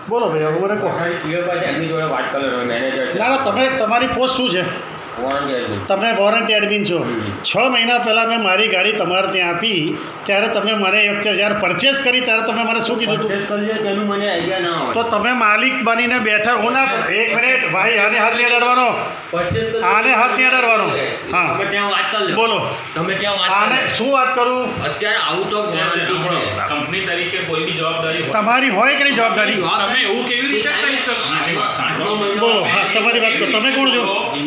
બોલો ભાઈ, હવે મને કહો. સારી ક્લિયર પાસે એમની જોડે વાત કરો, મેનેજર છે. ના તમે તમારી પોસ્ટ શું છે? Warranty admin. તમે વોરંટી એડમિન છો. 6 મહિના પહેલાં મેં મારી ગાડી તમારે ત્યાં આપી, ત્યારે તમે મને એ વખતે જ્યારે પરચેસ કરી ત્યારે તમે મને શું કીધું હતું? પરચેસ કરી લે તેનું મને આઈડિયા ના હોય. તો તમે માલિક બનીને બેઠા હું ના. એક મિનિટ ભાઈ, આને હાથ નહીં અડાડવાનો. પરચેસ કરી આને હાથ નહીં અડાડવાનો. હા તમે ત્યાં વાત કરી લો. બોલો. તમે ત્યાં વાત આને કરી લો. શું વાત કરું? અત્યારે આઉટ ઓફ વોરંટી છે. કંપની તરીકે કોઈ બી જવાબદારી હોય. તમારી હોય કે નહીં જવાબદારી? તમે એવું કેવી રીતે કરી શકો? બોલો. હા, તમારી વાત કરો. તમે કોણ છો?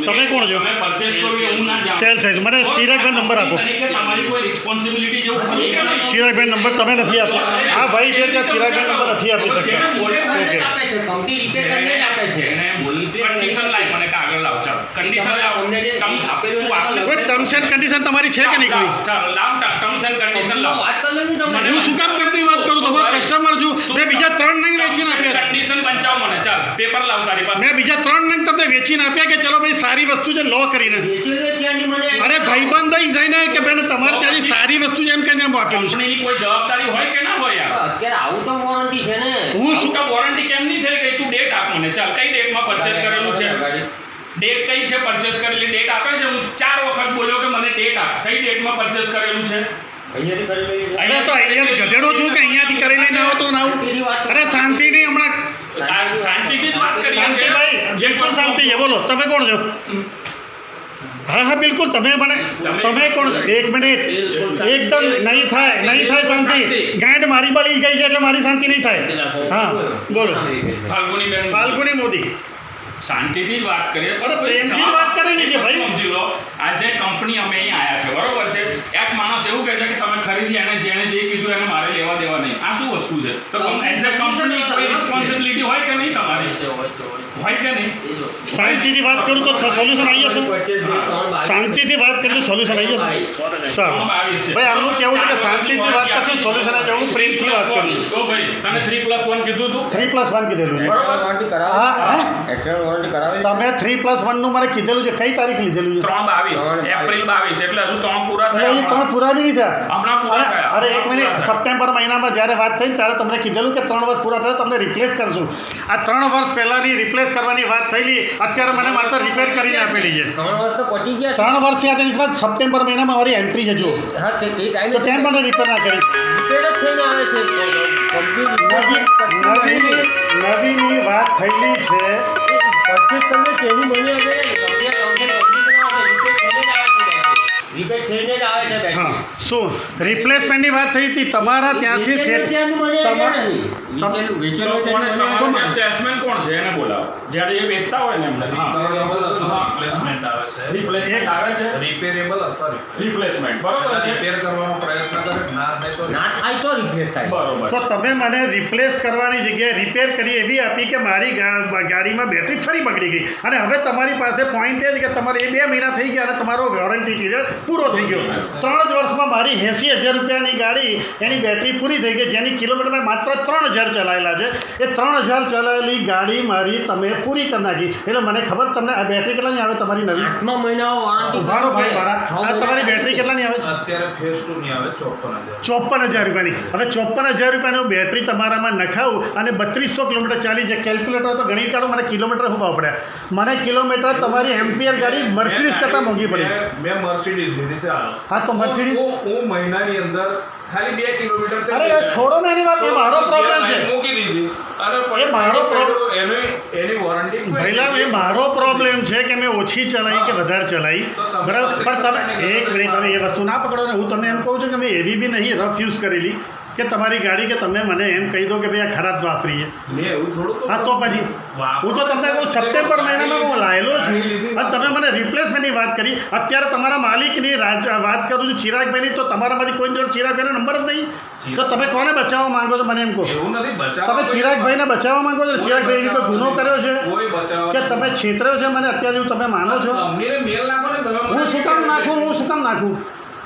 તમે કોણ છો? તમે purchase કરો એવું ના જાણો. સેલ સાઈઝ મને ચિરાગભાઈ નંબર આપો. તરીકે તમારી કોઈ રિસ્પોન્સિબિલિટી જેવું ખરી કે નહીં? ચિરાગભાઈ નંબર તમે નથી આપતા. હા ભાઈ જે છે ચિરાગભાઈ નંબર નથી આપી શકતા. ઓકે. આપે છે કંપની રીતે કરીને જ આપે છે. એને કન્ડિશન લાવ, મને કાગળ લાવ. ચાલો કન્ડિશન લાવ. અમને જે Terms આપેલું તું આપેલું. કોઈ ટર્મ્સ એન્ડ કન્ડિશન તમારી છે કે નહીં કોઈ? ચાલો લાવ ટર્મ્સ એન્ડ કન્ડિશન લાવ. વાત કરી લો ને તમે. હું શું કામ કંપની વાત કરું? તમારો કસ્ટમર છું. મેં બીજા 3 નહીં વેચીને આપ્યા છે. કન્ડિશન બંચાવ મને. ચાલ પેપર લાવ તારી પાસે. મેં બીજા 3 નહીં તમને વેચીને આપ્યા કે ચલો ભાઈ સારી વસ્તુ છે લો કરીને. વેચી લે ત્યાંની મને અરે ભાઈબંધ થઈ જઈને કે બેન તમારે ત્યાંની સારી વસ્તુ છે એમ કહીને આમ આપેલું છે. કંપનીની કોઈ જવાબદારી હોય કે ના હોય યાર? અત્યારે આઉટ ઓફ વોરંટી છે ને. હું શું શું વોરંટી કેમ નહીં થઈ ગઈ? તું ડેટ આપ મને. ચાલ કઈ ડેટમાં પરચેસ કરેલું છે? ડેટ કઈ છે પરચેસ કરેલી? ડેટ આપે છે? હું 4 વખત બોલ્યો કે મને ડેટ આપ. કઈ ડેટમાં પરચેસ કરેલું છે? અહીંયાથી કરી લઈએ. અરે તો અહીંયા ગધેડો છું કે અહીંયાથી કરી લઈને આવો તો ના આવું? અરે શાંતિ નહીં હમણાં. શાંતિથી જ વાત કરીએ છીએ. શાંતિભાઈ બિલકુલ શાંતિ છે. બોલો તમે કોણ છો? હા હા બિલકુલ. તમે મને તમે કોણ? એક મિનિટ. એકદમ નહીં થાય શાંતિ. ગાંઠ મારી બળી ગઈ છે એટલે મારી શાંતિ નહીં થાય. હા બોલો. ફાલ્ગુની બેન. ફાલ્ગુની મોદી. શાંતિથી જ વાત કરીએ. અરે પ્રેમથી જ વાત કરી લીધી ભાઈ. સમજી લો, આજે કંપની અમે અહીં આયા છે, બરોબર છે? એક માણસ એવું કહે છે કે તમે ખરીદી એને જેણે જે કીધું એને મારે લેવા દેવા નહીં. આ શું વસ્તુ છે? તો એઝ અ કંપની કોઈ રિસ્પોન્સિબિલિટી હોય કે નહીં તમારી? હોય કે નહીં? શાંતિથી વાત કરું તો સોલ્યુશન આવી જશે. શાંતિથી વાત કરીએ તો સોલ્યુશન આવી જશે. સારું ભાઈ, આમનું કેવું છે કે શાંતિથી વાત કરશો સોલ્યુશન આવી જાય. હું પ્રેમથી વાત કરું. તો ભાઈ તમે 3+1 કીધું હતું. 3+1 કીધેલું છે. વોરંટી કરાવે. હા હા એક્સ્ટ્રા વોરંટી કરાવે. તમે 3+1 નું મને કીધેલું છે. કઈ તારીખ લીધેલું છે? 3/22 એપ્રિલ 22 એટલે હજુ 3 પૂરા એટલે એ થયા. 3 પૂરા બી નહીં થયા. હમણાં પૂરા થયા. અરે એક મિનિટ. સપ્ટેમ્બર મહિનામાં જ્યારે વાત થઈ ત્યારે તમને કીધેલું કે 3 વર્ષ પૂરા થયા તમને રિપ્લેસ કરશું. આ 3 વર્ષ પહેલાની રિપ્લેસ કરવાની વાત થયેલી, અત્યારે મને માત્ર રિપેર કરીને આપેલી છે. 3 વર્ષ તો પતી ગયા. 3 વર્ષ થયા તેની બાદ સપ્ટેમ્બર મહિનામાં મારી એન્ટ્રી છે. જો હા તે ટાઈમ તો કેમ મને રિપેર ના કરી? રિપેર જ થઈને આવે છે. નવીની વાત થયેલી છે. પરચેસ તમને તેની મને આવે. રિપેર થઈને જ આવે છે. હા શું રિપ્લેસમેન્ટની વાત થઈ હતી તમારા ત્યાંથી સેટ સેલ્સમેન કોણ છે એને બોલાવો. જ્યારે એ વેચતા હોય ને એમને. રિપ્લેસમેન્ટ આવે છે. રિપ્લેસમેન્ટ આવે છે. રિપેરેબલ અથવા રિપ્લેસમેન્ટ બરોબર છે. રિપેર કરવાનો પ્રયત્ન કરે, ના થાય તો ના થાય તો રિપેર થાય. બરોબર. તો તમે મને રિપ્લેસ કરવાની જગ્યાએ રિપેર કરી એવી આપી કે મારી ગાડીમાં બેટરી ફરી બગડી ગઈ અને હવે તમારી પાસે પોઈન્ટ એ છે કે તમારે એ 2 મહિના થઈ ગયા અને તમારો વોરંટી પીરિયડ પૂરો થઈ ગયો. 3 જ વર્ષમાં મારી 80,000 રૂપિયાની ગાડી એની બેટરી પૂરી થઈ ગઈ, જેની કિલોમીટર મેં માત્ર 3,000 ચલાવેલા છે. એ 3,000 ચલાવેલી ગાડી મારી તમે પૂરી કરી નાખી. એટલે મને ખબર તમને આ બેટરી કેટલાની આવે તમારી નવી? 8મા મહિનાઓ વોરંટી. ઉભારો ભાઈ મારા. આ તમારી બેટરી કેટલાની આવે છે? અત્યારે ફેસ 2 ની આવે 54,000 54,000. રૂપિયાની. હવે 54,000 રૂપિયાનું બેટરી તમારામાં નખાવું અને 3200 કિલોમીટર ચાલી જાય. કેલ્ક્યુલેટર તો ગણી કાઢો. મને કિલોમીટર શું ભાવ પડ્યા? મને કિલોમીટર તમારી એમ્પિયર ગાડી મર્સિડીઝ કરતાં મોંઘી પડી. મેં મર્સિડીઝ લીધી છે. હા તો મર્સિડીઝ. હું મહિનાની અંદર ખાલી 2 કિલોમીટર અરે છોડો ને એની વાત. એ મારો પ્રોબ્લેમ છે. મૂકી દીધી અને એ મારો એની વોરંટી પહેલા એ મારો પ્રોબ્લેમ છે કે મેં ઓછી ચલાવી કે વધારે ચલાવી. બરાબર. પણ તમે એક મિનિટ તમે એ વસ્તુ ના પકડો ને. હું તમને એમ કહું છું કે મેં એવી બી નહીં રફ યુઝ કરેલી કે તમારી ગાડી કે તમે મને એમ કહી દો કે ભાઈ આ ખરાબ વાપરી છે. મેં એવું થોડું. હા તો પછી હું તો તમને કહું સપ્ટેમ્બર મહિનામાં હું લાયેલો છું અને તમે મને રિપ્લેસમેન્ટની વાત કરી. અત્યારે તમારા માલિકની વાત કરું છું ચિરાગભાઈની, તો તમારામાંથી કોઈ જોડે ચિરાગભાઈનો નંબર જ નહીં. તો તમે કોને બચાવવા માંગો છો મને એમ કહો? એવું નથી બચાવ. તમે ચિરાગભાઈને બચાવવા માંગો છો? ચિરાગભાઈ એવી કોઈ ગુનો કર્યો છે કોઈ બચાવ કે તમે છેતર્યો છે મને અત્યારે એવું તમે માનો છો? કંપનીને મેલ નાખો ને તમે. હું શું કામ નાખું?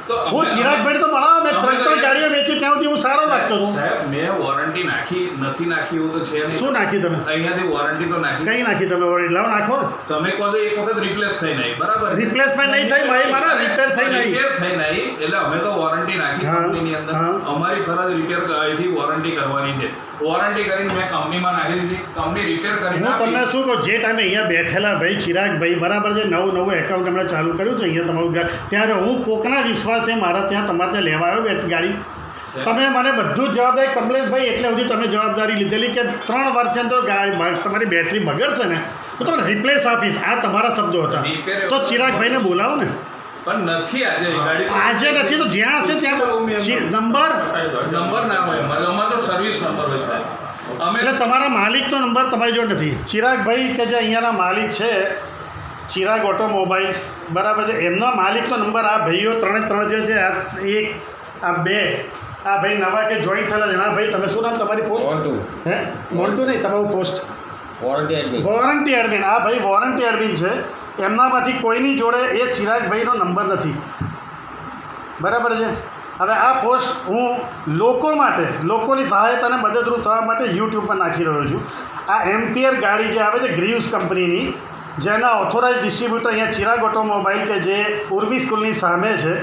તો હું અમે- ચિરાગભાઈ તો મળાવો મેં અમે 3 ગાડીઓ વેચી ત્યાં સુધી હું સારો લાગતો હતો. સાહેબ મેં વોરંટી નથી નાખી એવું તો છે નહીં. શું નાખી તમે? અહીંયાથી વોરંટી તો નાખી. કઈ નાખી તમે વોરંટી? લાવો નાખો ને. તમે કહો છો એક વખત રિપ્લેસ થઈ નહીં, બરાબર છે? રિપ્લેસમેન્ટ નહીં થઈ ભાઈ, મારા રિપેર થઈ નહીં. રિપેર થઈ નહીં એટલે અમે તો વોરંટી નાખી હા, કંપનીની અંદર. હા. અમારી ફરજ રિપેર અહીંથી વોરંટી કરવાની છે. વોરંટી કરીને મેં કંપનીમાં નાખી દીધી, કંપની રિપેર કરીને હું તમને આપી. શું કહું, જે ટાઈમે અહીંયા બેઠેલા ભાઈ ચિરાગભાઈ બરાબર છે, નવું એકાઉન્ટ હમણાં ચાલુ કર્યું છે અહીંયા તમારું ત્યારે હું કોકના વિશ્વાસે મારા ત્યાં તમારે ત્યાં લેવા આવ્યો ગાડી. તમે મને બધું જવાબદારી કમલેશભાઈ એટલે સુધી તમે જવાબદારી લીધેલી કે 3 વર્ષ અંદર ગાડી તમારી બેટરી બગડશે ને હું તમને રિપ્લેસ આપીશ. આ તમારા શબ્દો હતા. તો ચિરાગભાઈને બોલાવો ને. પણ નથી આજે એ ગાડી તો. આજે નથી તો જ્યાં હશે ત્યાં નંબર નંબર ના હોય અમારો તો સર્વિસ નંબર હોય સાહેબ. અમે એટલે તમારા માલિકનો નંબર તમારી જોડે નથી. ચિરાગભાઈ કે જે અહીંયાના માલિક છે ચિરાગ ઓટોમોબાઈલ્સ બરાબર છે, એમનો માલિકનો નંબર આ ભાઈઓ 3 જે છે આ 1 આ 2 આ ભાઈ નવા કે જોઈન્ટ થયેલા છે. હા ભાઈ તમે શું નામ તમારી પોસ્ટ? હે મોન્ટુ નહીં તમારું post? Warranty admin. Warranty admin. આ ભાઈ વોરંટી એડમિન છે. એમનામાંથી કોઈની જોડે એ ચિરાગભાઈનો નંબર નથી, બરાબર છે. હવે આ પોસ્ટ હું લોકો માટે, લોકોની સહાયતાને મદદરૂપ થવા માટે યુટ્યુબ પર નાખી રહ્યો છું. આ એમ્પિયર ગાડી જે આવે છે ગ્રીવ્સ કંપનીની, જેના ઓથોરાઇઝ ડિસ્ટ્રીબ્યુટર અહીંયા ચિરાગ ઓટોમોબાઈલ કે જે ઉર્વી સ્કૂલની સામે છે,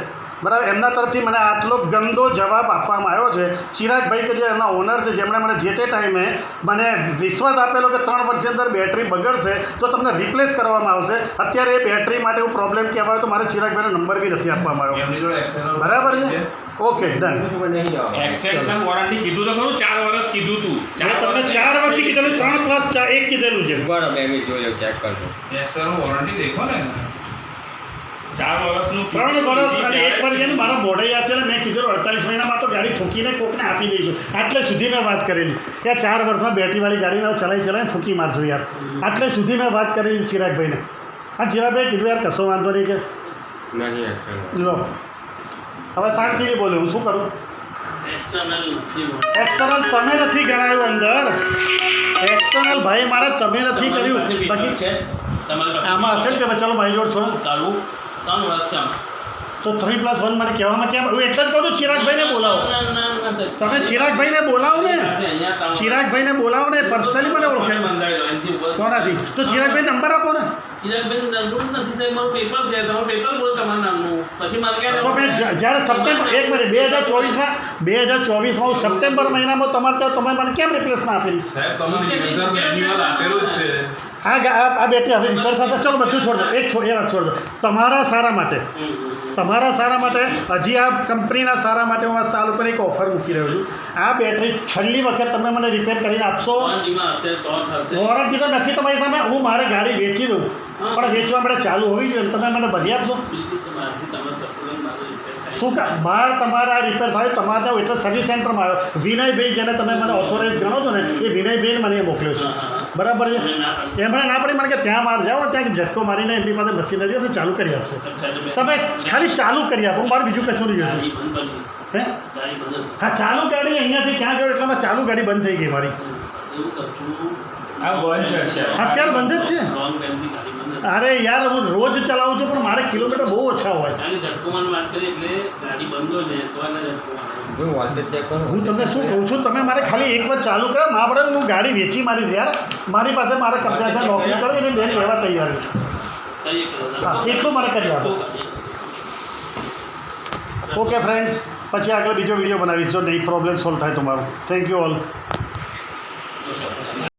બરાબર, એમના તરફથી મને આટલો ગંદો જવાબ આપવામાં આવ્યો છે. ચિરાગભાઈ કે જે એમના ઓનર છે, જેમણે મને જે તે ટાઈમે મને વિશ્વાસ આપેલો કે 3 વર્ષની અંદર બેટરી બગડશે તો તમને રિપ્લેસ કરવામાં આવશે. અત્યારે એ બેટરી માટે એવું પ્રોબ્લેમ કહેવાય તો મારે ચિરાગભાઈનો નંબર બી નથી આપવામાં આવ્યો. એમની જોડે external બરાબર છે? Okay done. નહીં જવાનું. એક્સટેન્શન વોરંટી કીધું તો ખરું, 4 વર્ષ કીધું તું. મેં તમને 4 વર્ષથી કીધેલું, 3 પ્લસ 1 કીધેલું છે. બરાબર એમ જોઈ લો, ચેક કરજો. external વોરંટી દેખો ને. 4 વર્ષનું 3 વર્ષ અને 1 વર્ષ એને મારા મોઢે યાદ છે ને, મેં કીધેલું 48 મહિનામાં તો ગાડી ઠોકીને કોકને આપી દઈશું. આટલે સુધી મેં વાત કરેલી કે 4 વર્ષમાં બેટરીવાળી ગાડીને ચલાવીને ઠોકી મારશું યાર. આટલે સુધી મેં વાત કરેલી ચિરાગભાઈને. હા ચિરાગભાઈ કીધું યાર કશો વાંધો નહીં કે નહીં external. લો હવે શાંતિથી બોલે, હું શું કરું? એક્સટર્નલ તમે નથી કરાયું અંદર. એક્સટર્નલ ભાઈ મારા તમે નથી કર્યું. બાકી આમાં હશે ને કે ચાલો ભાઈ જોડ છો તો 3+1 મને કહેવામાં કેમ? હું એટલે જ કહું છું ચિરાગભાઈને બોલાવો. તમે ચિરાગભાઈને બોલાવો ને, ચિરાગભાઈને બોલાવો ને, પર્સનલી મને ઓળખે કોનાથી. તો ચિરાગભાઈ નંબર આપો ને. તો મેં જ્યારે સપ્ટેમ્બર 1 મિનિટ 2024માં હું સપ્ટેમ્બર મહિનામાં તમારે ત્યાં તમે મને કેમ રિપ્લેસ ના આપેલી? સાહેબ તમને user manual આપેલું જ છે. આ બેટરી હવે રિપેર થશે. ચલો બધું છોડ દો, એ વાત છોડ દો. તમારા સારા માટે હજી આ કંપનીના સારા માટે હું આ ચાલુ કરી એક ઓફર મૂકી રહ્યો છું. આ બેટરી છેલ્લી વખત તમે મને રિપેર કરીને આપશો. વોરંટી તો નથી તમારી સામે. હું મારે ગાડી વેચી દઉં પણ વેચવા માટે ચાલુ હોવી જોઈએ. તમે મને ભરી આપશો. શું બહાર તમારા રિપેર થાય તમારે ત્યાં એટલે સર્વિસ સેન્ટરમાં આવ્યો વિનયભાઈ, જેને તમે મને ઓથોરાઇઝ ગણો છો ને, એ વિનયભાઈને મને એ મોકલ્યો છે. બરાબર છે? એમણે ના પડી મને કે ત્યાં માર જાઓ, ત્યાં ઝટકો મારીને એમની પાસે મશીનરી હશે ચાલુ કરી આપશે. તમે ખાલી ચાલુ કરી આપો, મારે બીજું કશું નહીં જોયું. હે હા ચાલુ ગાડી અહીંયાથી ત્યાં ગયો એટલે ચાલુ ગાડી બંધ થઈ ગઈ મારી. આ બંધ છે અત્યારે. અત્યારે બંધ જ છે. અરે યાર હું રોજ ચલાવું છું પણ મારે કિલોમીટર બહુ ઓછા હોય. હું વોલ્ટેજ ચેક કરું. હું તમને શું કહું છું, તમે મારે ખાલી એક વાર ચાલુ કરો. મારે હું ગાડી વેચી મારીશ યાર. મારી પાસે મારા કબજા નોકરી કરો એટલે બેન લેવા તૈયાર છે. હા એટલું મારે કરી આપો. ઓકે ફ્રેન્ડ્સ, પછી આગળ બીજો વિડીયો બનાવીશ જો નહીં પ્રોબ્લેમ સોલ્વ થાય તમારો. Thank you all.